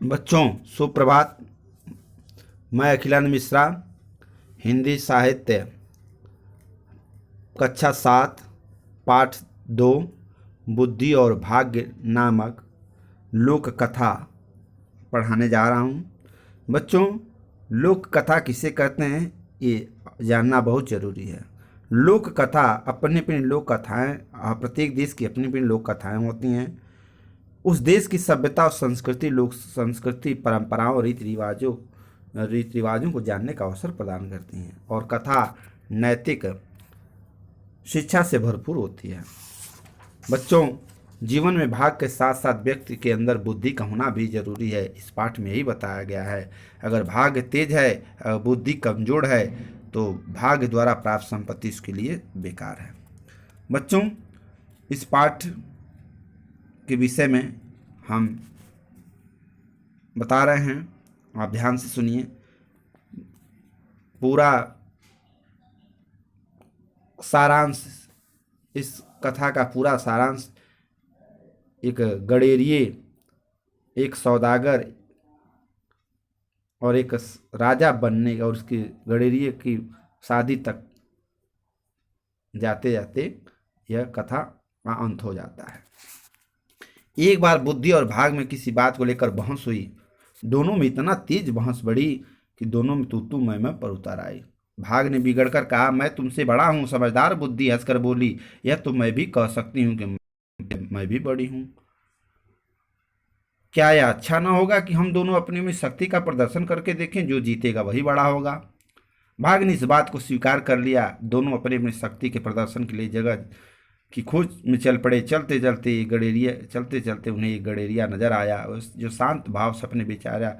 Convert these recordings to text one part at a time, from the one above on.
बच्चों सुप्रभात। मैं अखिलानंद मिश्रा, हिंदी साहित्य कक्षा 7 पाठ 2 बुद्धि और भाग्य नामक लोक कथा पढ़ाने जा रहा हूँ। बच्चों, लोक कथा किसे कहते हैं ये जानना बहुत ज़रूरी है। लोक कथा अपनी अपनी लोक कथाएँ, प्रत्येक देश की अपनी अपनी लोक कथाएँ होती हैं। उस देश की सभ्यता और संस्कृति, लोक संस्कृति, परंपराओं और रीति रिवाजों को जानने का अवसर प्रदान करती हैं और कथा नैतिक शिक्षा से भरपूर होती है। बच्चों, जीवन में भाग्य के साथ साथ व्यक्ति के अंदर बुद्धि का होना भी जरूरी है। इस पाठ में यही बताया गया है। अगर भाग्य तेज है, बुद्धि कमजोर है, तो भाग्य द्वारा प्राप्त संपत्ति उसके लिए बेकार है। बच्चों, इस पाठ के विषय में हम बता रहे हैं, आप ध्यान से सुनिए। पूरा सारांश, इस कथा का पूरा सारांश एक गडेरिये, एक सौदागर और एक राजा बनने और उसकी गडेरिये की शादी तक जाते जाते यह कथा का अंत हो जाता है। एक बार बुद्धि और भाग में किसी बात को लेकर बहस हुई। दोनों में इतना तेज बहस बढ़ी कि दोनों में तू मैं पर उतर आई। भाग ने बिगड़कर कहा, मैं तुमसे बड़ा हूं। समझदार बुद्धि हंसकर बोली, यह तो मैं भी कह सकती हूँ कि मैं भी बड़ी हूँ। क्या यह अच्छा ना होगा कि हम दोनों अपनी अपनी शक्ति का प्रदर्शन करके देखें? जो जीतेगा वही बड़ा होगा। भाग ने इस बात को स्वीकार कर लिया। दोनों अपनी अपनी शक्ति के प्रदर्शन के लिए जगह की खोज में चल पड़े। चलते चलते उन्हें एक गडेरिया नजर आया, जो शांत भाव से अपने बेचारा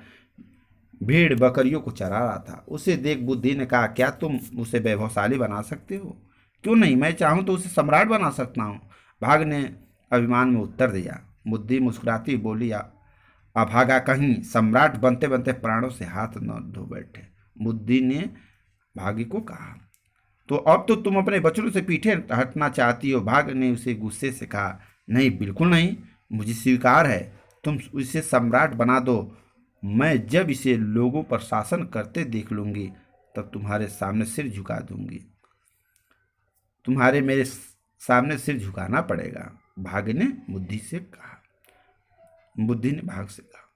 भेड़ बकरियों को चरा रहा था। उसे देख बुद्धि ने कहा, क्या तुम उसे वैभवशाली बना सकते हो? क्यों नहीं, मैं चाहूं तो उसे सम्राट बना सकता हूँ। भाग ने अभिमान में उत्तर दिया। बुद्धि मुस्कुराती बोली, अभागा कहीं, सम्राट बनते बनते प्राणों से हाथ न धो बैठे। बुद्धि ने भागी को कहा, तो अब तो तुम अपने बच्चों से पीछे हटना चाहती हो। भाग ने उसे गुस्से से कहा, नहीं, बिल्कुल नहीं, मुझे स्वीकार है। तुम इसे सम्राट बना दो। मैं जब इसे लोगों पर शासन करते देख लूंगी, तब तुम्हारे सामने सिर झुका दूंगी। तुम्हारे मेरे सामने सिर झुकाना पड़ेगा। भाग ने बुद्धि से कहा। बुद्धि ने भाग से कहा,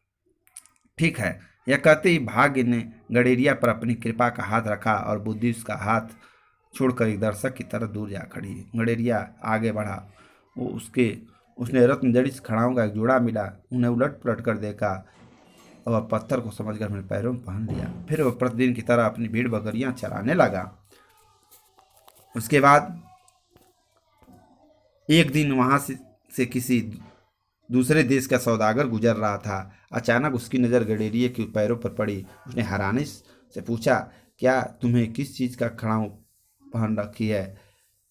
ठीक है। यह कहते ही भाग ने गडेरिया पर अपनी कृपा का हाथ रखा और बुद्धि उसका हाथ छोड़कर एक दर्शक की तरह दूर जा खड़ी। गडेरिया आगे बढ़ा। उसने रत्नजड़ित खड़ाओं का एक जोड़ा मिला। उन्हें उलट पलट कर देखा और वह पत्थर को समझकर अपने पैरों में पहन लिया। फिर वह प्रतिदिन की तरह अपनी भीड़ बकरियां चराने लगा। उसके बाद एक दिन वहां से किसी दूसरे देश का सौदागर गुजर रहा था। अचानक उसकी नज़र गडेरिये के पैरों पर पड़ी। उसने हैरानी से पूछा, क्या तुम्हें किस चीज़ का खड़ाऊ पहन रखी है?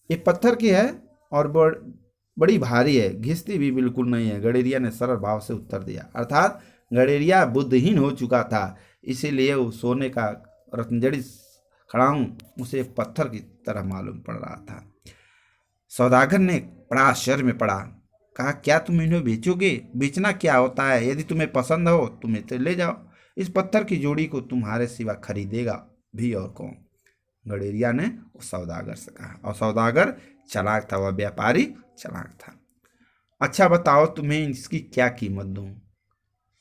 ये पत्थर की है और बड़ी भारी है, घिसती भी बिल्कुल नहीं है। गडेरिया ने सरल भाव से उत्तर दिया। अर्थात गडेरिया बुद्धहीन हो चुका था, इसीलिए वो सोने का रत्नजड़ित खड़ाऊ उसे पत्थर की तरह मालूम पड़ रहा था। सौदागर ने बड़ा आश्चर्य में पड़ा। कहा, क्या तुम इन्हें बेचोगे? बेचना क्या होता है? यदि तुम्हें पसंद हो तुम तो ले जाओ। इस पत्थर की जोड़ी को तुम्हारे सिवा खरीदेगा भी और कौन? गडेरिया ने उस सौदागर से कहा। और सौदागर चालाक था, वह व्यापारी चालाक था। अच्छा बताओ, तुम्हें इसकी क्या कीमत दूं?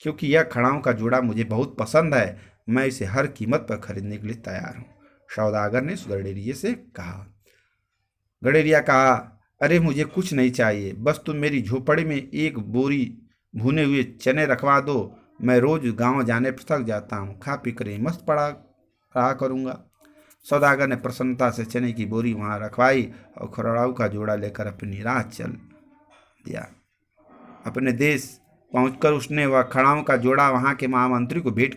क्योंकि यह खड़ाऊ का जोड़ा मुझे बहुत पसंद है, मैं इसे हर कीमत पर खरीदने के लिए तैयार हूं। सौदागर ने उस गडेरिये से कहा। गडेरिया कहा, अरे मुझे कुछ नहीं चाहिए, बस तुम मेरी झोपड़ी में एक बोरी भुने हुए चने रखवा दो। मैं रोज गांव जाने पर थक जाता हूँ, खा पी कर मस्त पड़ा रहा करूँगा। सौदागर ने प्रसन्नता से चने की बोरी वहाँ रखवाई और खड़ाऊ का जोड़ा लेकर अपनी राह चल दिया। अपने देश पहुंचकर उसने वह खड़ाऊ का जोड़ा वहाँ के महामंत्री को भेंट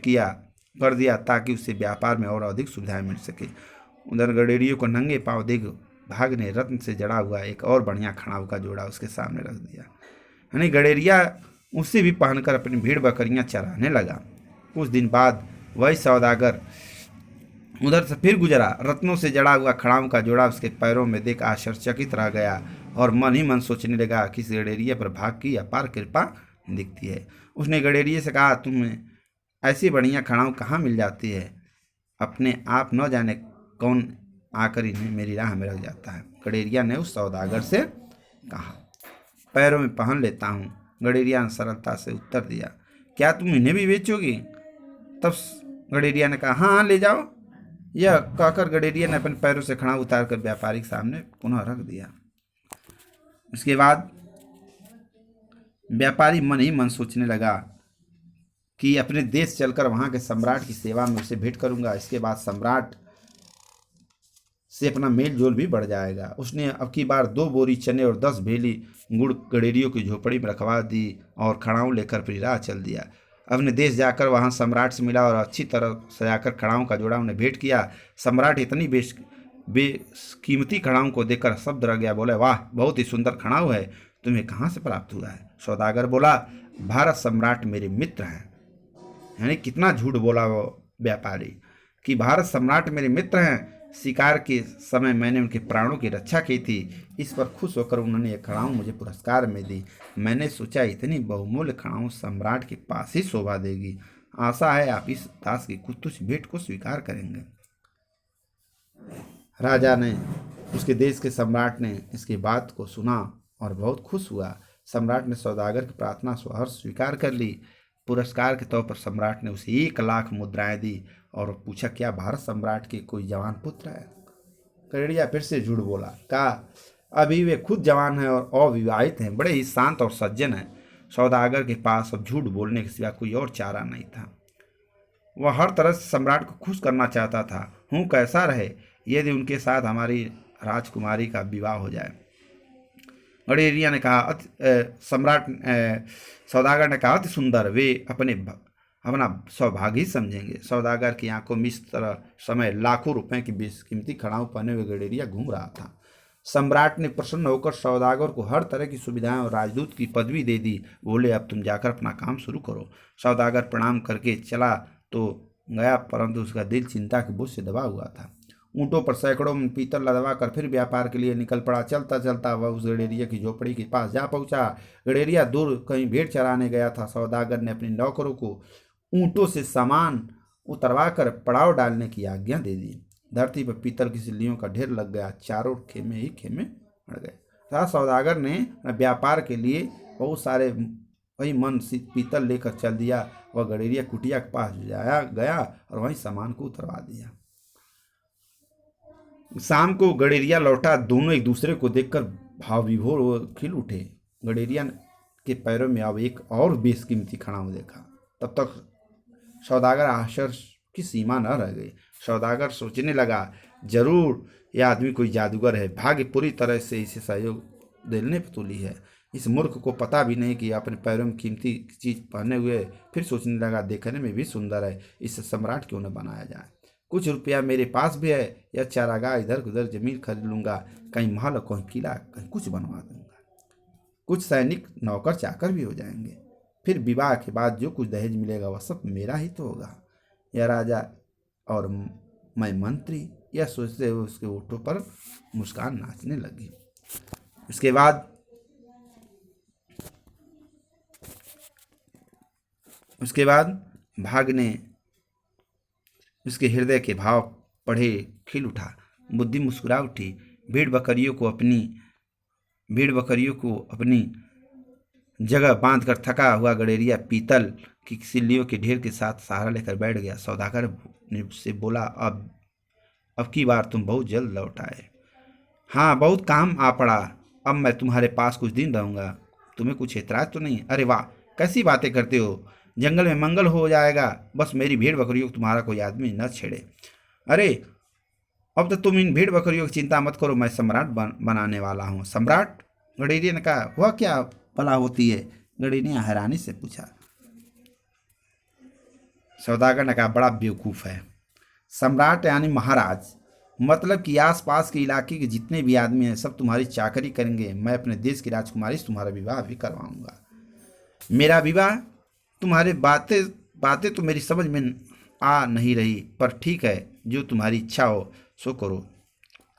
कर दिया, ताकि उससे व्यापार में और अधिक सुविधाएं मिल सके। उधर गडेरियों को नंगे पांव देख भाग ने रत्न से जड़ा हुआ एक और बढ़िया खड़ाऊ का जोड़ा उसके सामने रख दिया। यानी गडेरिया उसे भी पहनकर अपनी भीड़ बकरियां चराने लगा। कुछ दिन बाद वही सौदागर उधर से फिर गुजरा। रत्नों से जड़ा हुआ खड़ाऊ का जोड़ा उसके पैरों में देख आश्चर्यचकित रह गया और मन ही मन सोचने लगा कि इस गडेरिये पर भाग की अपार कृपा दिखती है। उसने गडेरिये से कहा, तुम्हें ऐसी बढ़िया खड़ाऊ कहाँ मिल जाती है? अपने आप न जाने कौन आकर इन्हें मेरी राह में रख जाता है। गडेरिया ने उस सौदागर से कहा, पैरों में पहन लेता हूँ। गडेरिया ने सरलता से उत्तर दिया, क्या तुम इन्हें भी बेचोगी? तब गडेरिया ने कहा, हाँ हाँ, ले जाओ। यह कहकर गडेरिया ने अपने पैरों से खड़ा उतार कर व्यापारी के सामने पुनः रख दिया। उसके बाद व्यापारी मन ही मन सोचने लगा कि अपने देश चलकर वहां के सम्राट की सेवा में उसे भेंट करूंगा। इसके बाद सम्राट से अपना मेल जोल भी बढ़ जाएगा। उसने अब की बार 2 बोरी चने और 10 भेली गुड़ गडेरियों की झोपड़ी में रखवा दी और खड़ाऊ लेकर अपनी राह चल दिया। अपने देश जाकर वहां सम्राट से मिला और अच्छी तरह सजाकर खड़ाऊ का जोड़ा उन्हें भेंट किया। सम्राट इतनी बेकीमती खड़ाऊ को देखकर शब्द रह गया। बोले, वाह, बहुत ही सुंदर खड़ाऊ है, तुम्हें कहाँ से प्राप्त हुआ है? सौदागर बोला, भारत सम्राट मेरे मित्र हैं। यानी कितना झूठ बोला वो व्यापारी कि भारत सम्राट मेरे मित्र हैं। शिकार के समय मैंने उनके प्राणों की रक्षा की थी। इस पर खुश होकर उन्होंने ये खड़ाऊ मुझे पुरस्कार में दी। मैंने सोचा इतनी बहुमूल्य खड़ाऊ सम्राट के पास ही शोभा देगी। आशा है आप इस दास की कुछ भेंट को स्वीकार करेंगे। राजा ने, उसके देश के सम्राट ने इसकी बात को सुना और बहुत खुश हुआ। सम्राट ने सौदागर की प्रार्थना स्वहर्ष स्वीकार कर ली। पुरस्कार के तौर पर सम्राट ने उसे 1 लाख मुद्राएं दी और पूछा, क्या भारत सम्राट के कोई जवान पुत्र है? गडेरिया फिर से झूठ बोला, कहा, अभी वे खुद जवान हैं और अविवाहित हैं, बड़े ही शांत और सज्जन हैं। सौदागर के पास अब झूठ बोलने के सिवा कोई और चारा नहीं था। वह हर तरह से सम्राट को खुश करना चाहता था। हूँ कैसा रहे यदि उनके साथ हमारी राजकुमारी का विवाह हो जाए। गडेरिया ने कहा, सौदागर ने कहा, अति सुंदर, वे अपना सौभाग्य ही समझेंगे। सौदागर की आंखों में इस तरह समय लाखों रुपए की बेशकीमती खड़ाऊ पहने हुए गडेरिया घूम रहा था। सम्राट ने प्रसन्न होकर सौदागर को हर तरह की सुविधाएं और राजदूत की पदवी दे दी। बोले, अब तुम जाकर अपना काम शुरू करो। सौदागर प्रणाम करके चला तो गया, परंतु उसका दिल चिंता के बोझ से दबा हुआ था। ऊँटों पर सैकड़ों में पीतल लदवा कर फिर व्यापार के लिए निकल पड़ा। चलता चलता वह उस गडेरिया की झोपड़ी के पास जा पहुंचा। गडेरिया दूर कहीं भेड़ चराने गया था। सौदागर ने अपने नौकरों को ऊँटों से सामान उतरवा कर पड़ाव डालने की आज्ञा दे दी। धरती पर पीतल की सिल्लियों का ढेर लग गया। चारों खेमे ही खेमे पड़ गए। सौदागर ने व्यापार के लिए बहुत सारे वही मन पीतल लेकर चल दिया। वह गडेरिया कुटिया के पास गया और वहीं सामान को उतरवा दिया। शाम को गडेरिया लौटा। दोनों एक दूसरे को देखकर भाव विभोर खिल उठे। गडेरिया के पैरों में अब एक और बेशकीमती खड़ाऊ देखा। तब तक सौदागर आश्चर्य की सीमा न रह गई। सौदागर सोचने लगा, जरूर यह आदमी कोई जादूगर है। भाग्य पूरी तरह से इसे सहयोग देने पर तुली है। इस मूर्ख को पता भी नहीं कि अपने पैरों में कीमती चीज पहने हुए। फिर सोचने लगा, देखने में भी सुंदर है, इसे सम्राट क्यों न बनाया जाए। कुछ रुपया मेरे पास भी है, यह चारागाह इधर उधर जमीन खरीद लूंगा, कहीं महल, कहीं किला, कहीं कुछ बनवा दूंगा। कुछ सैनिक नौकर चाकर भी हो जाएंगे। फिर विवाह के बाद जो कुछ दहेज मिलेगा वह सब मेरा ही तो होगा। यह राजा और मैं मंत्री, यह सोचते हुए उसके ओठों पर मुस्कान नाचने लगी। उसके बाद भाग ने उसके हृदय के भाव पढ़े खिल उठा। बुद्धि मुस्कुरा उठी। भेड़ बकरियों को अपनी जगह बांधकर थका हुआ गडेरिया पीतल की सिल्लियों के ढेर के साथ सहारा लेकर बैठ गया। सौदागर ने उससे बोला, अब की बार तुम बहुत जल्द लौट आए। हाँ, बहुत काम आ पड़ा। अब मैं तुम्हारे पास कुछ दिन रहूंगा। तुम्हें कुछ ऐतराज तो नहीं? अरे वाह, कैसी बातें करते हो। जंगल में मंगल हो जाएगा, बस मेरी भेड़ बकरियों को तुम्हारा कोई आदमी न छेड़े। अरे, अब तो तुम इन भेड़ बकरियों की चिंता मत करो, मैं सम्राट बनाने वाला हूँ। सम्राट? गडेरिया ने कहा, वह क्या भला होती है? गडेरिया ने हैरानी से पूछा। सौदागर ने कहा, बड़ा बेवकूफ़ है। सम्राट यानी महाराज, मतलब कि आसपास के इलाके के जितने भी आदमी हैं सब तुम्हारी चाकरी करेंगे। मैं अपने देश की राजकुमारी से तुम्हारा विवाह भी करवाऊंगा। मेरा विवाह? तुम्हारे बातें तो मेरी समझ में आ नहीं रही, पर ठीक है, जो तुम्हारी इच्छा हो सो करो।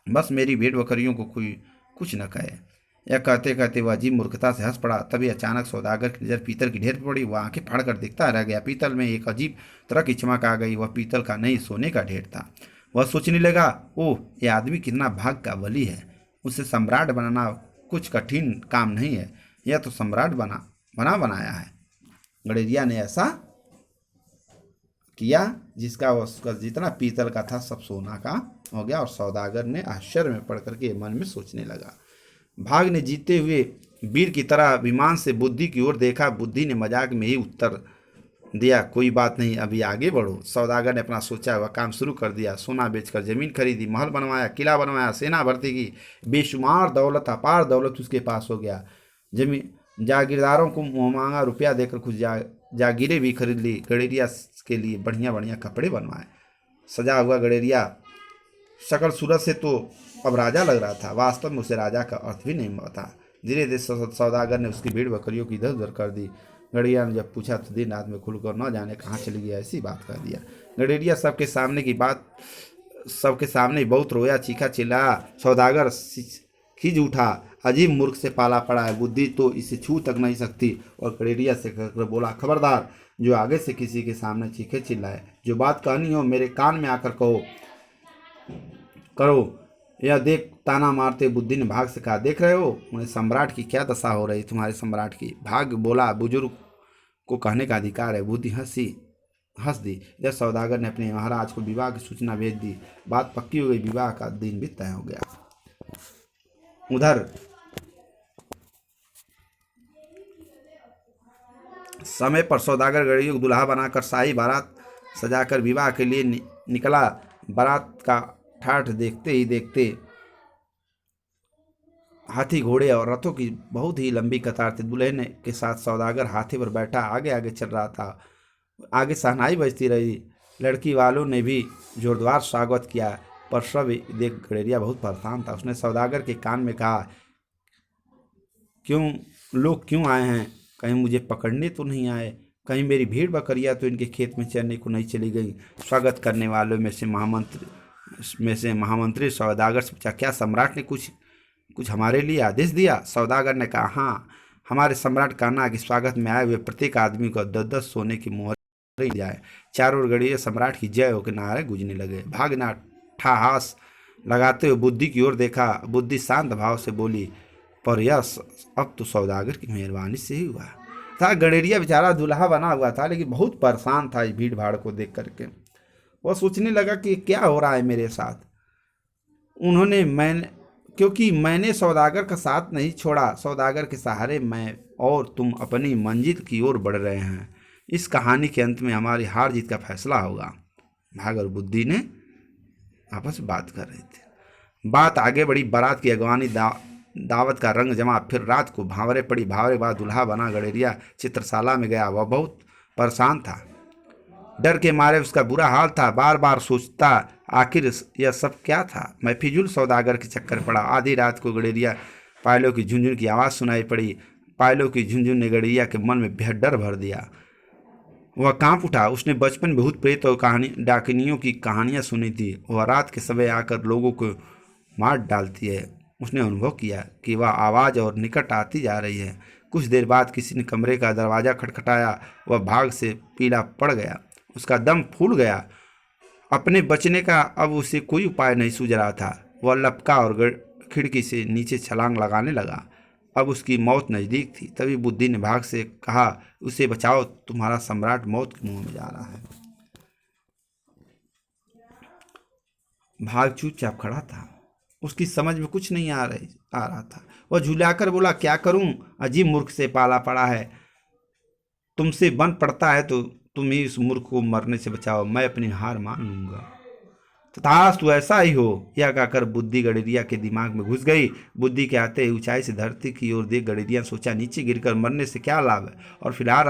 बस मेरी भेड़ बकरियों को कोई कुछ न कहे। यह कहते कहते वह अजीब मूर्खता से हंस पड़ा। तभी अचानक सौदागर की नजर पीतल की ढेर पर पड़ी। वह आंखें फाड़कर देखता रह गया। पीतल में एक अजीब तरह की चमक आ गई। वह पीतल का नहीं, सोने का ढेर था। वह सोचने लगा, ओह, यह आदमी कितना भाग का बली है। उसे सम्राट बनाना कुछ कठिन काम नहीं है। यह तो सम्राट बनाया है। गडेरिया ने ऐसा किया जिसका उसका जितना पीतल का था सब सोना का हो गया। और सौदागर ने आश्चर्य में पड़ करके मन में सोचने लगा। भाग ने जीते हुए वीर की तरह विमान से बुद्धि की ओर देखा। बुद्धि ने मजाक में ही उत्तर दिया, कोई बात नहीं, अभी आगे बढ़ो। सौदागर ने अपना सोचा हुआ काम शुरू कर दिया। सोना बेचकर जमीन खरीदी, महल बनवाया, किला बनवाया, सेना भर्ती की। बेशुमार दौलत, अपार दौलत उसके पास हो गया। जमीन जागीरदारों को मांगा रुपया देकर कुछ जागीरें भी खरीद ली। गडेरिया के लिए बढ़िया बढ़िया कपड़े बनवाए। सजा हुआ गडेरिया शकल सूरत से तो अब राजा लग रहा था। वास्तव में उसे राजा का अर्थ भी नहीं पता। धीरे धीरे सौदागर ने उसकी भेड़ बकरियों की इधर उधर कर दी। गडेरिया ने जब पूछा तो दिन रात में खुलकर न जाने कहाँ चली गया, ऐसी बात कह दिया। गडेरिया सबके सामने बहुत रोया, चीखा चिल्लाया। सौदागर खिज उठा, अजीब मूर्ख से पाला पड़ा है, बुद्धि तो इसे छू तक नहीं सकती। और गडेरिया से कहकर बोला, खबरदार, जो आगे से किसी के सामने चीखे चिल्लाए, जो बात कहनी हो मेरे कान में आकर करो। यह देख ताना मारते बुद्धि ने भाग से कहा, देख रहे हो उन्हें सम्राट की क्या दशा हो रही, तुम्हारे सम्राट की। भाग बोला, बुजुर्ग को कहने का अधिकार है। बुद्धि हंस दी। इधर सौदागर ने अपने महाराज को विवाह की सूचना भेज दी। बात पक्की हो गई। विवाह का दिन भी तय हो गया। उधर समय पर सौदागर गडरियों को दुल्हा बनाकर शाही बारात सजाकर विवाह के लिए निकला। बारात का ठाठ देखते ही देखते हाथी, घोड़े और रथों की बहुत ही लंबी कतार थी। दुल्हन के साथ सौदागर हाथी पर बैठा आगे आगे चल रहा था। आगे शहनाई बजती रही। लड़की वालों ने भी जोरदार स्वागत किया। पर सब देख गडेरिया बहुत परेशान था। उसने सौदागर के कान में कहा, लोग क्यों आए हैं? कहीं मुझे पकड़ने तो नहीं आए? कहीं मेरी भेड़ बकरियां तो इनके खेत में चरने को नहीं चली गई? स्वागत करने वालों में से महामंत्री सौदागर से पूछा, क्या सम्राट ने कुछ हमारे लिए आदेश दिया? सौदागर ने कहा, हाँ, हमारे सम्राट कहना कि स्वागत में आए हुए प्रत्येक आदमी को 10-10 सोने की मोहर दी जाए। चारों ओर गडरिया सम्राट की जय हो के नारे गूंजने लगे। भागना ठहास लगाते हुए बुद्धि की ओर देखा। बुद्धि शांत भाव से बोली, पर यह अब तो सौदागर की मेहरबानी से ही हुआ था। गडेरिया बेचारा दुल्हा बना हुआ था, लेकिन बहुत परेशान था इस भीड़ भाड़ को देख करके। वह सोचने लगा कि क्या हो रहा है मेरे साथ। क्योंकि मैंने सौदागर का साथ नहीं छोड़ा। सौदागर के सहारे मैं और तुम अपनी मंजिल की ओर बढ़ रहे हैं। इस कहानी के अंत में हमारी हार जीत का फैसला होगा। भाग और बुद्धि ने आपस में बात कर रहे थे। बात आगे बढ़ी। बारात की अगवानी दावत का रंग जमा। फिर रात को भावरे पड़ी। भावरे बाद दुल्हा बना गडेरिया चित्रशाला में गया। वह बहुत परेशान था। डर के मारे उसका बुरा हाल था। बार बार सोचता, आखिर यह सब क्या था? मैं फिजूल सौदागर के चक्कर पड़ा। आधी रात को गडेरिया पायलों की झुंझुन की आवाज़ सुनाई पड़ी। पायलों की झुंझुन ने गडेरिया के मन में बेहद डर भर दिया। वह कांप उठा। उसने बचपन में भूत प्रेत और डाकिनियों की कहानियां सुनी थी। वह रात के समय आकर लोगों को मार डालती है। उसने अनुभव किया कि वह आवाज़ और निकट आती जा रही है। कुछ देर बाद किसी ने कमरे का दरवाज़ा खटखटाया। वह भाग से पीला पड़ गया। उसका दम फूल गया। अपने बचने का अब उसे कोई उपाय नहीं सूझ रहा था। वह लपका और खिड़की से नीचे छलांग लगाने लगा। अब उसकी मौत नज़दीक थी। तभी बुद्धि ने भाग से कहा, उसे बचाओ, तुम्हारा सम्राट मौत के मुंह में जा रहा है। भाग चुपचाप खड़ा था। उसकी समझ में कुछ नहीं आ रहा था। वह झुलाकर बोला, क्या करूं? अजीब मूर्ख से पाला पड़ा है। तुमसे बन पड़ता है तो तुम ही उस मूर्ख को मरने से बचाओ। मैं अपनी हार मान लूंगा। तथास्तु ऐसा ही हो। यह कहकर बुद्धि गडेरिया के दिमाग में घुस गई। बुद्धि के आते ही ऊंचाई से धरती की ओर देख गडेरिया सोचा, नीचे गिरकर मरने से क्या लाभ है, और फिलहाल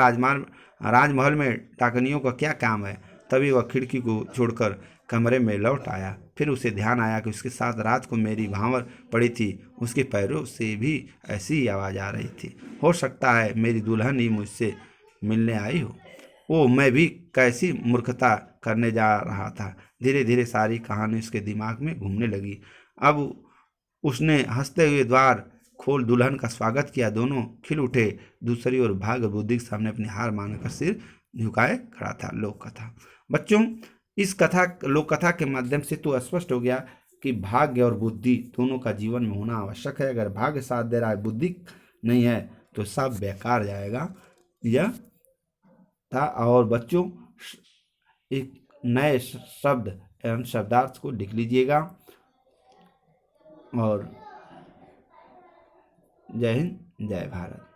राजमहल में डाकनियों का क्या काम है। तभी वह खिड़की को छोड़कर कमरे में लौट आया। फिर उसे ध्यान आया कि उसके साथ रात को मेरी भांवर पड़ी थी। उसके पैरों से भी ऐसी ही आवाज़ आ रही थी। हो सकता है मेरी दुल्हन ही मुझसे मिलने आई हो। ओह, मैं भी कैसी मूर्खता करने जा रहा था। धीरे धीरे सारी कहानी उसके दिमाग में घूमने लगी। अब उसने हंसते हुए द्वार खोल दुल्हन का स्वागत किया। दोनों खिल उठे। दूसरी ओर भाग्य और बुद्धि के सामने अपनी हार मानकर सिर झुकाए खड़ा था। लोक कथा। बच्चों, इस लोक कथा के माध्यम से तो स्पष्ट हो गया कि भाग्य और बुद्धि दोनों का जीवन में होना आवश्यक है। अगर भाग्य साथ दे रहा है, बुद्धि नहीं है, तो सब बेकार जाएगा। यह था। और बच्चों, एक नए शब्द एवं शब्दार्थ को लिख लीजिएगा। और जय हिंद, जय भारत।